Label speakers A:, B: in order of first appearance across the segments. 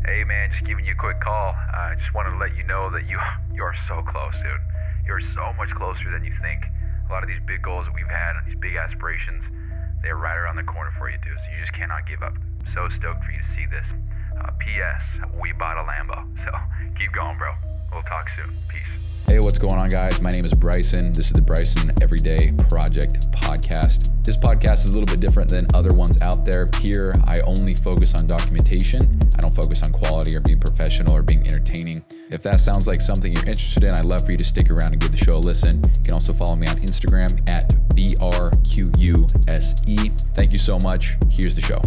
A: Hey man, just giving you a quick call. I just wanted to let you know that you are so close, dude. You're so much closer than you think. A lot of these big goals that we've had and these big aspirations, they're right around the corner for you, dude. So you just cannot give up. So stoked for you to see this. P.S. We bought a Lambo. So keep going, bro. We'll talk soon. Peace.
B: Hey, what's going on, guys? My name is Bryson. This is the Bryson Everyday Project podcast. This podcast is a little bit different than other ones out there. Here, I only focus on documentation. I don't focus on quality or being professional or being entertaining. If that sounds like something you're interested in, I'd love for you to stick around and give the show a listen. You can also follow me on Instagram at BRQUSE. Thank you so much. Here's the show.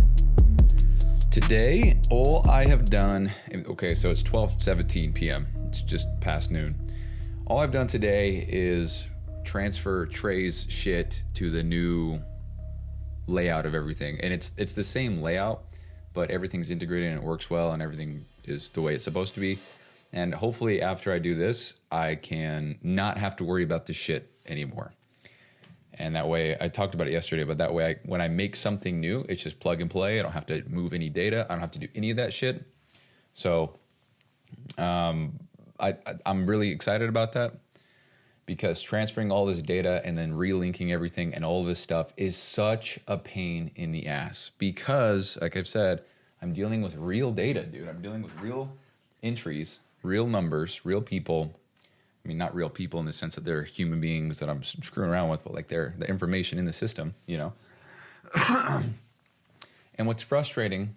B: Today, all I have done, okay, so it's 12:17 p.m. It's just past noon. All I've done today is transfer Trey's shit to the new layout of everything. And it's the same layout, but everything's integrated and it works well and everything is the way it's supposed to be. And hopefully after I do this, I can not have to worry about this shit anymore. And that way, I talked about it yesterday, but that way, when I make something new, it's just plug and play. I don't have to move any data. I don't have to do any of that shit. So I'm really excited about that because transferring all this data and then relinking everything and all this stuff is such a pain in the ass because, like I've said, I'm dealing with real data, dude. I'm dealing with real entries, real numbers, real people. I mean, not real people in the sense that they're human beings that I'm screwing around with, but like they're the information in the system, you know? And what's frustrating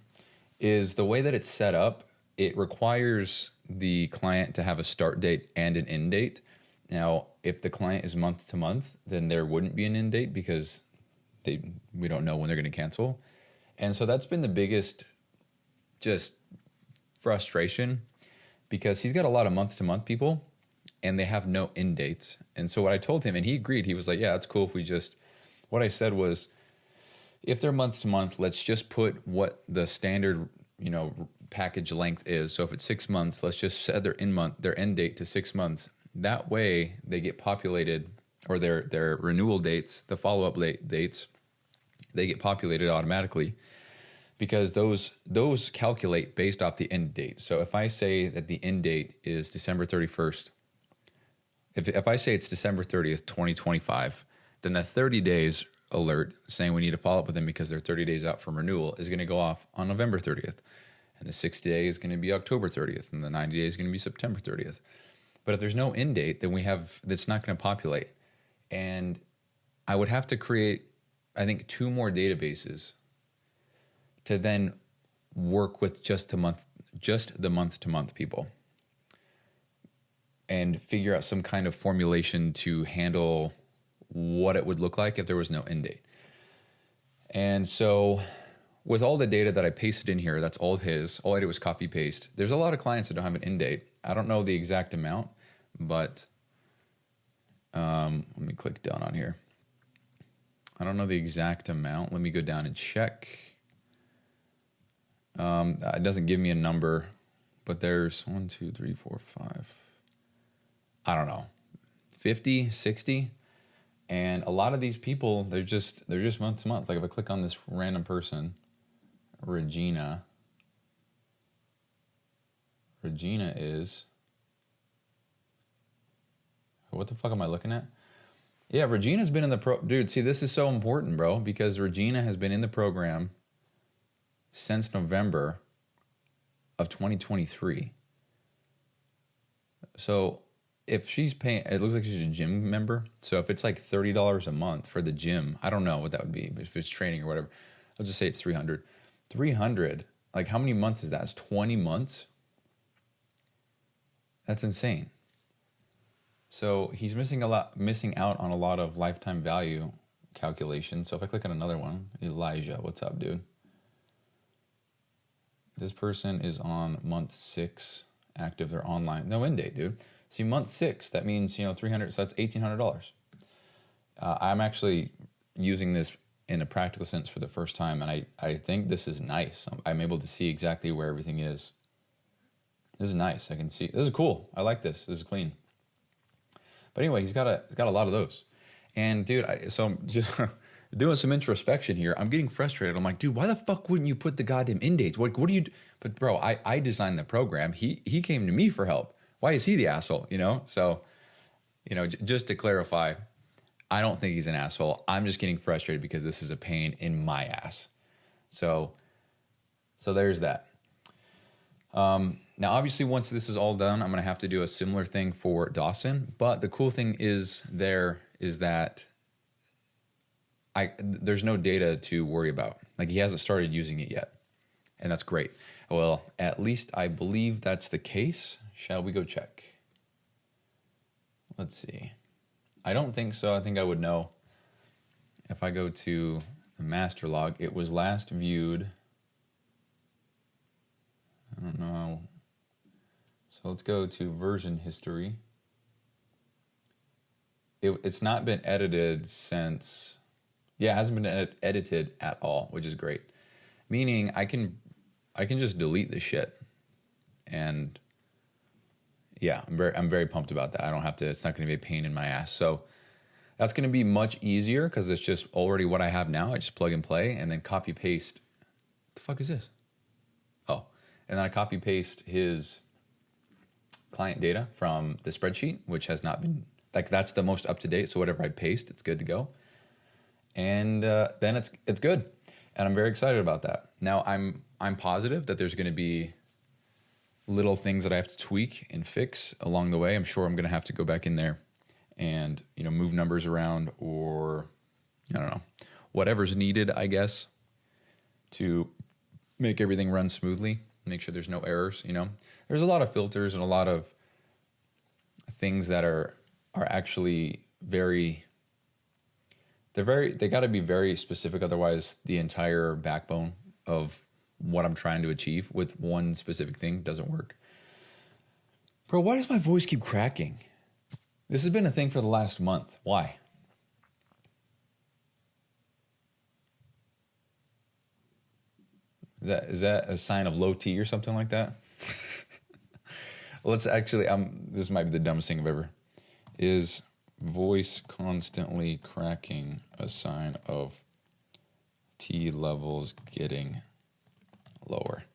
B: is the way that it's set up, it requires the client to have a start date and an end date. Now, if the client is month to month, then there wouldn't be an end date because we don't know when they're going to cancel. And so that's been the biggest just frustration because he's got a lot of month to month people and they have no end dates. And so what I told him, and he agreed, he was like, yeah, it's cool if we just, what I said was, if they're month to month, let's just put what the standard, package length is. So if it's 6 months, let's just set their end date to 6 months. That way they get populated, or their renewal dates, the follow-up dates, they get populated automatically because those calculate based off the end date. So if I say that the end date is December 31st, if I say it's December 30th, 2025, then the 30 days alert saying we need to follow up with them because they're 30 days out from renewal is going to go off on November 30th. And the 60 day is going to be October 30th. And the 90 days is going to be September 30th. But if there's no end date, then that's not going to populate. And I would have to create, I think, 2 more databases to then work with just the month to month people. And figure out some kind of formulation to handle what it would look like if there was no end date. And so with all the data that I pasted in here, that's all his. All I did was copy paste. There's a lot of clients that don't have an end date. I don't know the exact amount, but let me click down on here. I don't know the exact amount. Let me go down and check. It doesn't give me a number, but there's 1, 2, 3, 4, 5. I don't know, 50, 60. And a lot of these people, they're just month to month. Like if I click on this random person, Regina is, what the fuck am I looking at? Yeah, Regina's been in the dude, see, this is so important, bro, because Regina has been in the program since November of 2023. So if she's paying, it looks like she's a gym member. So if it's like $30 a month for the gym, I don't know what that would be, but if it's training or whatever, I'll just say it's $300. $300, like how many months is that? It's 20 months? That's insane. So he's missing out on a lot of lifetime value calculations. So if I click on another one, Elijah, what's up, dude? This person is on month 6 active. They're online. No end date, dude. See, month 6, that means, 300, so that's $1,800. I'm actually using this in a practical sense for the first time, and I think this is nice. I'm able to see exactly where everything is. This is nice. I can see. This is cool. I like this. This is clean. But anyway, he's got a lot of those. And dude, so I'm just doing some introspection here. I'm getting frustrated. I'm like, dude, why the fuck wouldn't you put the goddamn end dates? What But bro, I designed the program. He came to me for help. Why is he the asshole? So, just to clarify, I don't think he's an asshole. I'm just getting frustrated because this is a pain in my ass. So there's that. Now, obviously, once this is all done, I'm going to have to do a similar thing for Dawson. But the cool thing is that there's no data to worry about. Like, he hasn't started using it yet. And that's great. Well, at least I believe that's the case. Shall we go check? Let's see. I don't think so. I think I would know. If I go to the master log, it was last viewed. I don't know. So let's go to version history. It's not been edited since... Yeah, it hasn't been edited at all, which is great. Meaning I can just delete this shit. And yeah, I'm very pumped about that. I don't have to, it's not going to be a pain in my ass. So that's going to be much easier because it's just already what I have now. I just plug and play and then copy paste. What the fuck is this? Oh, and then I copy paste his client data from the spreadsheet, which has not been, like, that's the most up to date. So whatever I paste, it's good to go. And then it's good. And I'm very excited about that. Now I'm positive that there's going to be little things that I have to tweak and fix along the way. I'm sure I'm going to have to go back in there and, move numbers around, or I don't know, whatever's needed, I guess, to make everything run smoothly, make sure there's no errors. There's a lot of filters and a lot of things that are actually they got to be very specific. Otherwise, the entire backbone of what I'm trying to achieve with one specific thing doesn't work. Bro, why does my voice keep cracking? This has been a thing for the last month. Why? Is that a sign of low T or something like that? Well, let's actually, this might be the dumbest thing I've ever. Is voice constantly cracking a sign of T levels getting lower?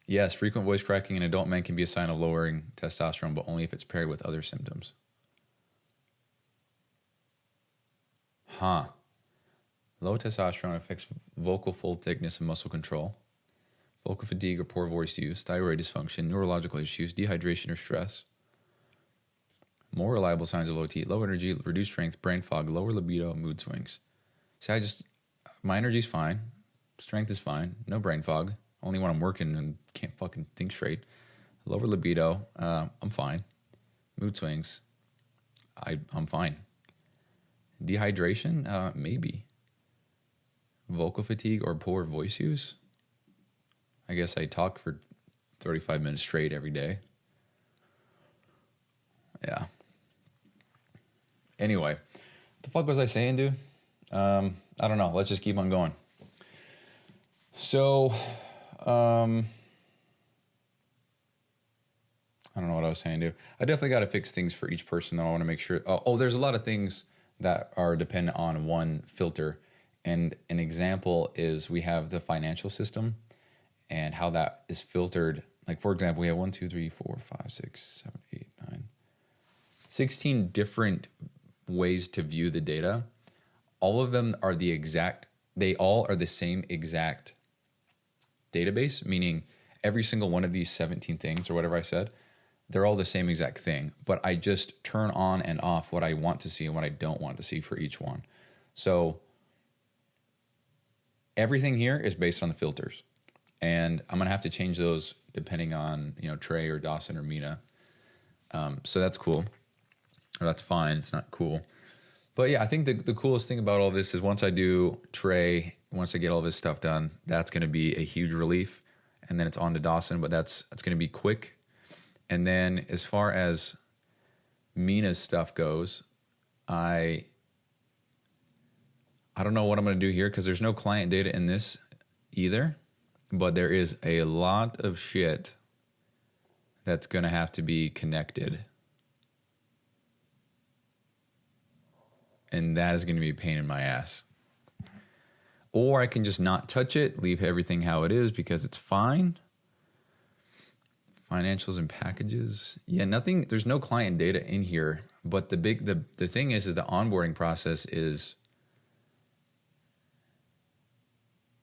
B: Yes, frequent voice cracking in adult men can be a sign of lowering testosterone, but only if it's paired with other symptoms. Huh. Low testosterone affects vocal fold thickness and muscle control, vocal fatigue or poor voice use, thyroid dysfunction, neurological issues, dehydration or stress. More reliable signs of low T: low energy, reduced strength, brain fog, lower libido, mood swings. See, my energy's fine. Strength is fine. No brain fog. Only when I'm working and can't fucking think straight. Lower libido. I'm fine. Mood swings. I'm fine. Dehydration? Maybe. Vocal fatigue or poor voice use? I guess I talk for 35 minutes straight every day. Yeah. Anyway, what the fuck was I saying, dude? I don't know. Let's just keep on going. So, I don't know what I was saying, dude. I definitely got to fix things for each person, though. I want to make sure. There's a lot of things that are dependent on one filter. And an example is we have the financial system and how that is filtered. Like, for example, we have 1, 2, 3, 4, 5, 6, 7, 8, 9, 16 different ways to view the data. All of them are they all are the same exact database, meaning every single one of these 17 things or whatever I said, they're all the same exact thing, but I just turn on and off what I want to see and what I don't want to see for each one. So everything here is based on the filters, and I'm going to have to change those depending on, Trey or Dawson or Mina. So that's cool. Or that's fine. It's not cool. But yeah, I think the coolest thing about all this is once I do Trey, once I get all this stuff done, that's going to be a huge relief. And then it's on to Dawson, but that's going to be quick. And then as far as Mina's stuff goes, I don't know what I'm going to do here because there's no client data in this either. But there is a lot of shit that's going to have to be connected. And that is going to be a pain in my ass. Or I can just not touch it, leave everything how it is because it's fine. Financials and packages. Yeah, nothing, there's no client data in here. But the thing is the onboarding process is,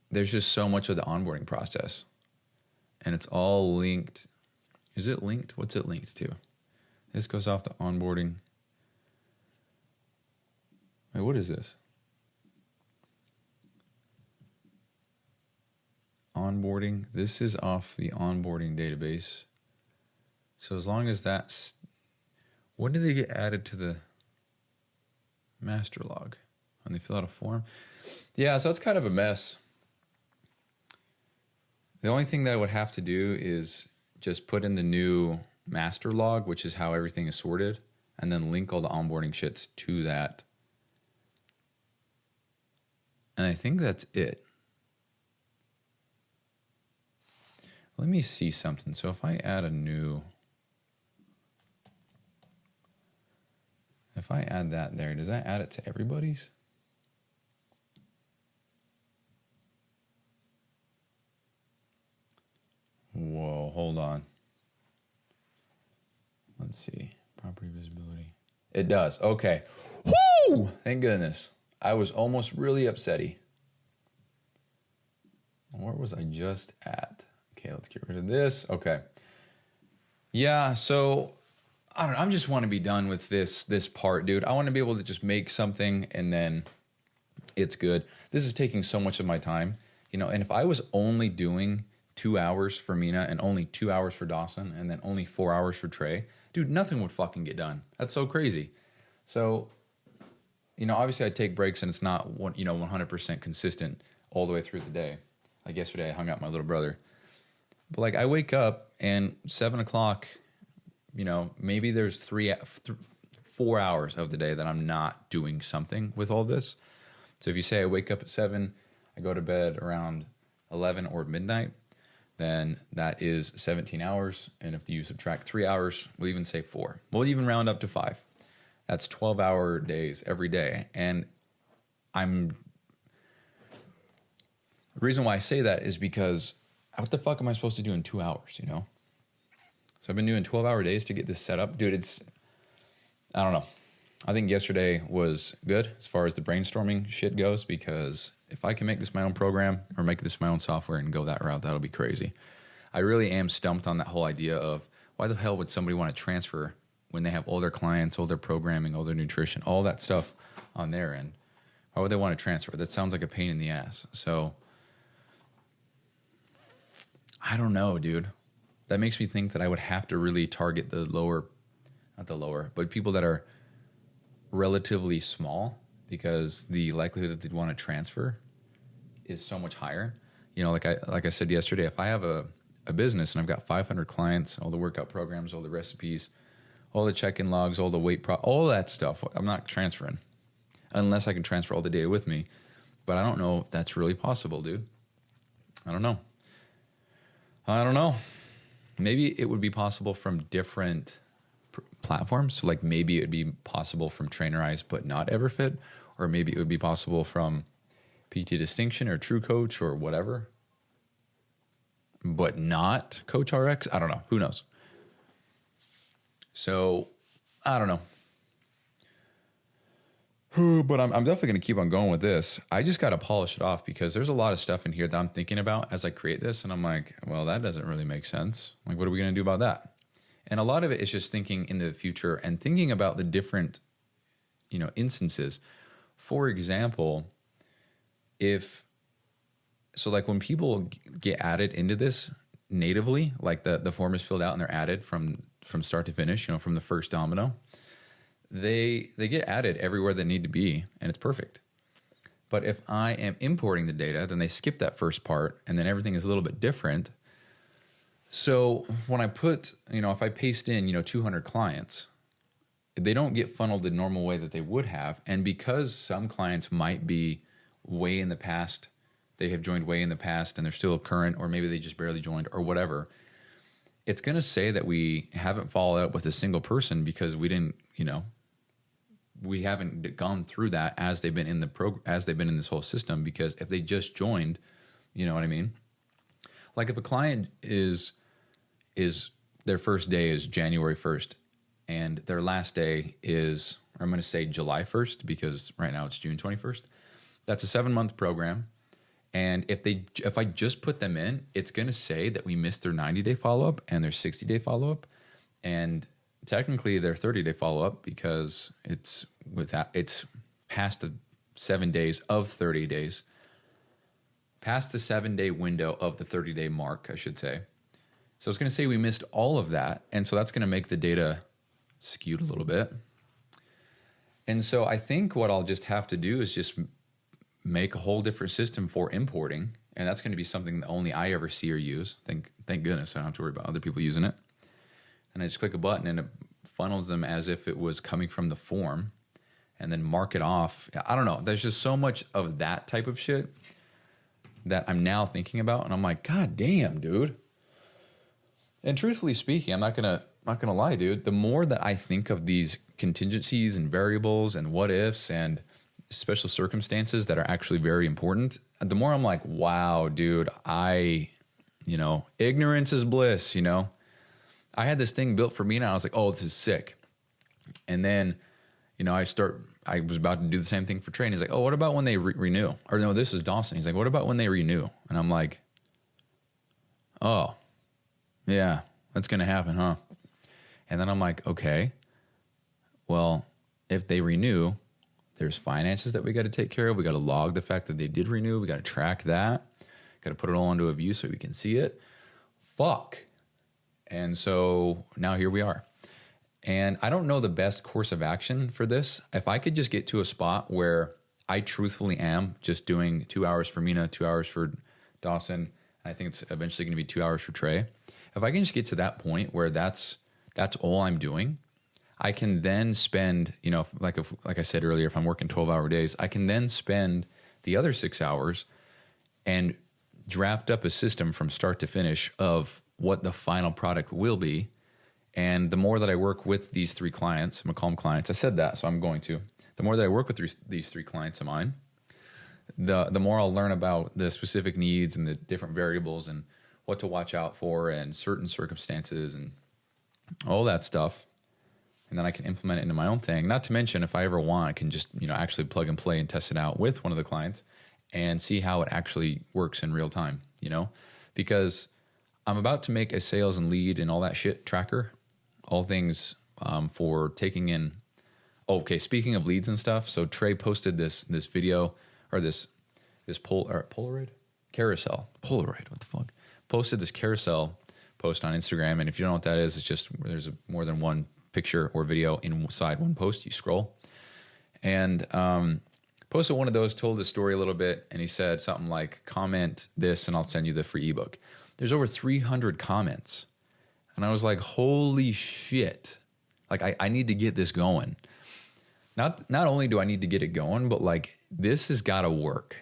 B: there's just so much of the onboarding process. And it's all linked. Is it linked? What's it linked to? This goes off the onboarding. Wait, what is this? Onboarding. This is off the onboarding database. So as long as that's... When did they get added to the master log? When they fill out a form? Yeah, so it's kind of a mess. The only thing that I would have to do is just put in the new master log, which is how everything is sorted, and then link all the onboarding shits to that. And I think that's it. Let me see something. So if I add if I add that there, does that add it to everybody's? Whoa, hold on. Let's see. Property visibility. It does. Okay. Woo! Thank goodness. I was almost really upsetty. Where was I just at? Okay, let's get rid of this. Okay. Yeah, so I don't know. I just want to be done with this part, dude. I want to be able to just make something and then it's good. This is taking so much of my time, and if I was only doing 2 hours for Mina and only 2 hours for Dawson and then only 4 hours for Trey, dude, nothing would fucking get done. That's so crazy. So, obviously I take breaks and it's not 100% consistent all the way through the day. Like yesterday I hung out with my little brother. But like I wake up and 7 o'clock, maybe there's 4 hours of the day that I'm not doing something with all this. So if you say I wake up at 7, I go to bed around 11 or midnight, then that is 17 hours. And if you subtract 3 hours, we'll even say 4. We'll even round up to 5. That's 12-hour days every day. And the reason why I say that is because what the fuck am I supposed to do in 2 hours, So I've been doing 12-hour days to get this set up. Dude, I don't know. I think yesterday was good as far as the brainstorming shit goes, because if I can make this my own program or make this my own software and go that route, that'll be crazy. I really am stumped on that whole idea of why the hell would somebody want to transfer when they have all their clients, all their programming, all their nutrition, all that stuff on their end. Why would they want to transfer? That sounds like a pain in the ass. So I don't know, dude. That makes me think that I would have to really target but people that are relatively small, because the likelihood that they'd want to transfer is so much higher. Like I said yesterday, if I have a business and I've got 500 clients, all the workout programs, all the recipes, all the check-in logs, all the all that stuff, I'm not transferring unless I can transfer all the data with me. But I don't know if that's really possible, dude. I don't know. Maybe it would be possible from different platforms. So like maybe it would be possible from Trainerize but not Everfit, or maybe it would be possible from PT Distinction or True Coach or whatever, but not Coach RX. I don't know. Who knows? So I don't know. But I'm definitely going to keep on going with this. I just got to polish it off because there's a lot of stuff in here that I'm thinking about as I create this. And I'm like, well, that doesn't really make sense. Like, what are we going to do about that? And a lot of it is just thinking into the future and thinking about the different, instances. For example, like when people get added into this natively, like the form is filled out and they're added from start to finish, from the first domino, they get added everywhere they need to be, and it's perfect. But if I am importing the data, then they skip that first part, and then everything is a little bit different. So when I put, if I paste in, 200 clients, they don't get funneled the normal way that they would have. And because some clients might be way in the past, they have joined way in the past and they're still current, or maybe they just barely joined or whatever, it's going to say that we haven't followed up with a single person because we didn't, we haven't gone through that as they've been in as they've been in this whole system. Because if they just joined, you know what I mean? Like if a client is their first day is January 1st and their last day is, or I'm going to say July 1st because right now it's June 21st. That's a 7-month program. And if I just put them in, it's going to say that we missed their 90-day follow-up and their 60-day follow-up, and technically their 30-day follow-up because it's past the 7 days of 30 days, past the 7-day window of the 30-day mark, I should say. So it's going to say we missed all of that, and so that's going to make the data skewed a little bit. And so I think what I'll just have to do is just make a whole different system for importing, and that's going to be something that only I ever see or use. Thank goodness I don't have to worry about other people using it. And I just click a button and it funnels them as if it was coming from the form, and then mark it off. I don't know. There's just so much of that type of shit that I'm now thinking about, and I'm like, God damn, dude. And truthfully speaking, I'm not gonna lie, dude. The more that I think of these contingencies and variables and what ifs and special circumstances that are actually very important, the more I'm like, wow, dude, ignorance is bliss, I had this thing built for me and I was like, oh, this is sick. And then, I was about to do the same thing for Trey. And he's like, oh, what about when they renew? Or no, this is Dawson. He's like, what about when they renew? And I'm like, oh, yeah, that's going to happen, huh? And then I'm like, okay, well, if they renew, there's finances that we got to take care of. We got to log the fact that they did renew. We got to track that. Got to put it all into a view so we can see it. Fuck. And so now here we are. And I don't know the best course of action for this. If I could just get to a spot where I truthfully am just doing 2 hours for Mina, 2 hours for Dawson, and I think it's eventually going to be 2 hours for Trey. If I can just get to that point where that's all I'm doing, I can then spend, like I said earlier, if I'm working 12-hour days, I can then spend the other 6 hours and draft up a system from start to finish of what the final product will be. And the more that I work with these 3 clients, I'm going to call them clients. I said that, so I'm going to. The more that I work with these 3 clients of mine, the more I'll learn about the specific needs and the different variables and what to watch out for and certain circumstances and all that stuff. And then I can implement it into my own thing. Not to mention, if I ever want, I can just, actually plug and play and test it out with one of the clients and see how it actually works in real time, because I'm about to make a sales and lead and all that shit tracker, all things for taking in. Okay, speaking of leads and stuff, so Trey posted this video or this Polaroid carousel. Polaroid, what the fuck? Posted this carousel post on Instagram, and if you don't know what that is, it's just there's more than one picture or video inside one post. You scroll, and posted one of those, told the story a little bit, and he said something like, comment this and I'll send you the free ebook. There's over 300 comments, and I was like, holy shit, like I need to get this going. Not only do I need to get it going, but like this has got to work,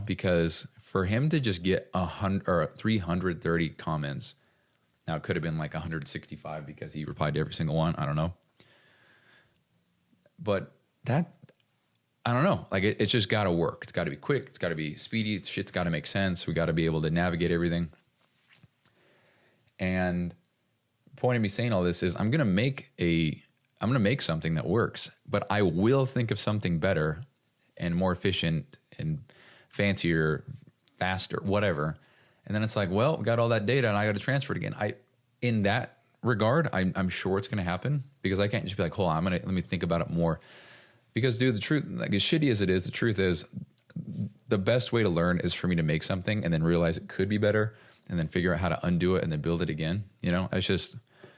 B: because for him to just get 330 comments, now it could have been like 165 because he replied to every single one. I don't know. But that, I don't know. Like it's just got to work. It's got to be quick. It's got to be speedy. Shit's got to make sense. We got to be able to navigate everything. And the point of me saying all this is I'm going to make something that works, but I will think of something better and more efficient and fancier, faster, whatever. And then it's like, well, we got all that data and I got to transfer it again. In that regard, I'm sure it's going to happen because I can't just be like, hold on, let me think about it more. Because, dude, the truth, like as shitty as it is, the truth is the best way to learn is for me to make something and then realize it could be better and then figure out how to undo it and then build it again. It's just,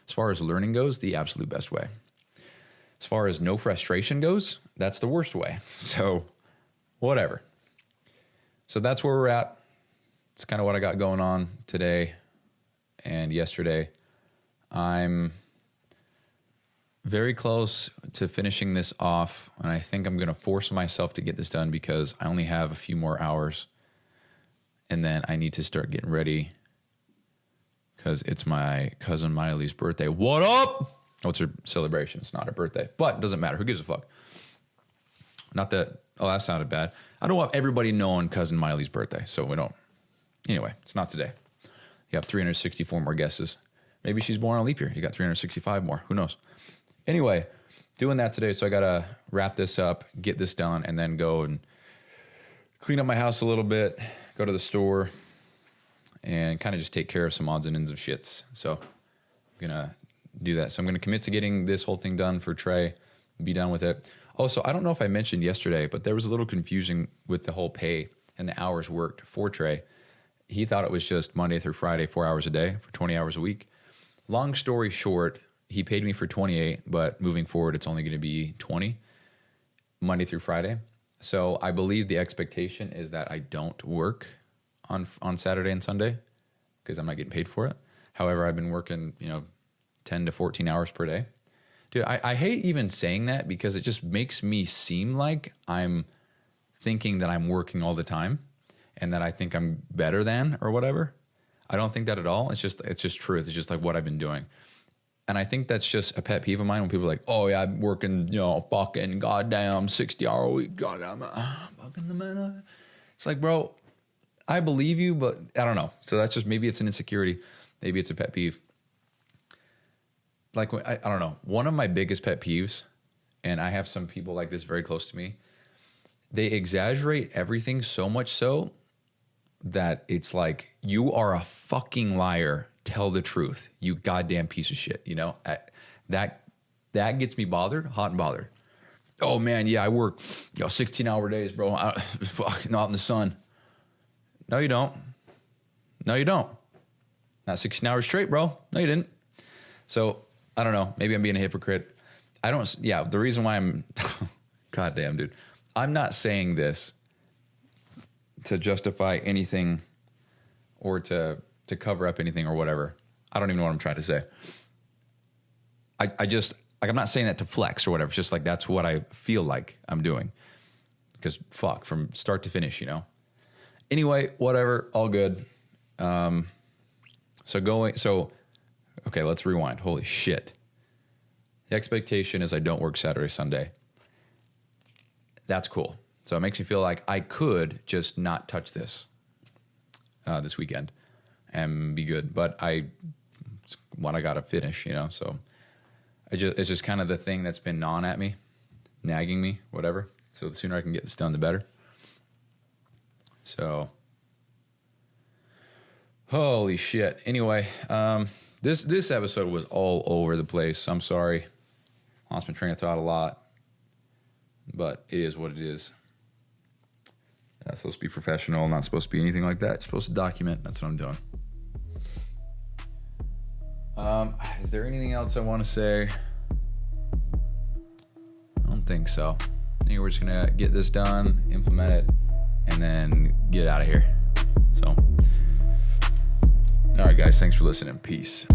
B: as far as learning goes, the absolute best way. As far as no frustration goes, that's the worst way. So, whatever. So that's where we're at. It's kind of what I got going on today and yesterday. I'm very close to finishing this off, and I think I'm going to force myself to get this done because I only have a few more hours, and then I need to start getting ready because it's my cousin Miley's birthday. What up? Oh, it's her celebration. It's not her birthday, but it doesn't matter. Who gives a fuck? Not that, oh, that sounded bad. I don't want everybody knowing Cousin Miley's birthday, so we don't. Anyway, it's not today. You have 364 more guesses. Maybe she's born on a leap year. You got 365 more. Who knows? Anyway, doing that today, so I got to wrap this up, get this done, and then go and clean up my house a little bit, go to the store, and kind of just take care of some odds and ends of shits. So I'm going to do that. So I'm going to commit to getting this whole thing done for Trey, be done with it. Oh, so I don't know if I mentioned yesterday, but there was a little confusing with the whole pay and the hours worked for Trey. He thought it was just Monday through Friday, 4 hours a day for 20 hours a week. Long story short, he paid me for 28, but moving forward, it's only going to be 20 Monday through Friday. So I believe the expectation is that I don't work on Saturday and Sunday because I'm not getting paid for it. However, I've been working, 10 to 14 hours per day. Dude, I hate even saying that because it just makes me seem like I'm thinking that I'm working all the time and that I think I'm better than or whatever. I don't think that at all. It's just truth. It's just like what I've been doing. And I think that's just a pet peeve of mine when people are like, oh yeah, I'm working, fucking goddamn 60-hour a week. Goddamn, fucking the man. It's like, bro, I believe you, but I don't know. So that's just, maybe it's an insecurity. Maybe it's a pet peeve. Like, I don't know. One of my biggest pet peeves, and I have some people like this very close to me, they exaggerate everything so much so that it's like, you are a fucking liar. Tell the truth, you goddamn piece of shit. That gets me hot and bothered. Oh man, yeah, I work 16-hour days, bro. Fuck, not in the sun. No, you don't. Not 16 hours straight, bro. No, you didn't. So I don't know. Maybe I'm being a hypocrite. The reason why I'm, goddamn, dude, I'm not saying this to justify anything or to cover up anything or whatever. I don't even know what I'm trying to say. I just, like, I'm not saying that to flex or whatever. It's just like, that's what I feel like I'm doing. Because fuck, from start to finish, Anyway, whatever, all good. Okay, let's rewind. Holy shit. The expectation is I don't work Saturday, Sunday. That's cool. So it makes me feel like I could just not touch this weekend and be good. But it's what I got to finish, So it's just kind of the thing that's been gnawing at me, nagging me, whatever. So the sooner I can get this done, the better. So, holy shit. Anyway, this episode was all over the place. I'm sorry. Lost my train of thought a lot. But it is what it is. Not supposed to be professional, not supposed to be anything like that. Supposed to document. That's what I'm doing. Is there anything else I want to say? I don't think so. I think we're just going to get this done, implement it, and then get out of here. So, all right, guys. Thanks for listening. Peace.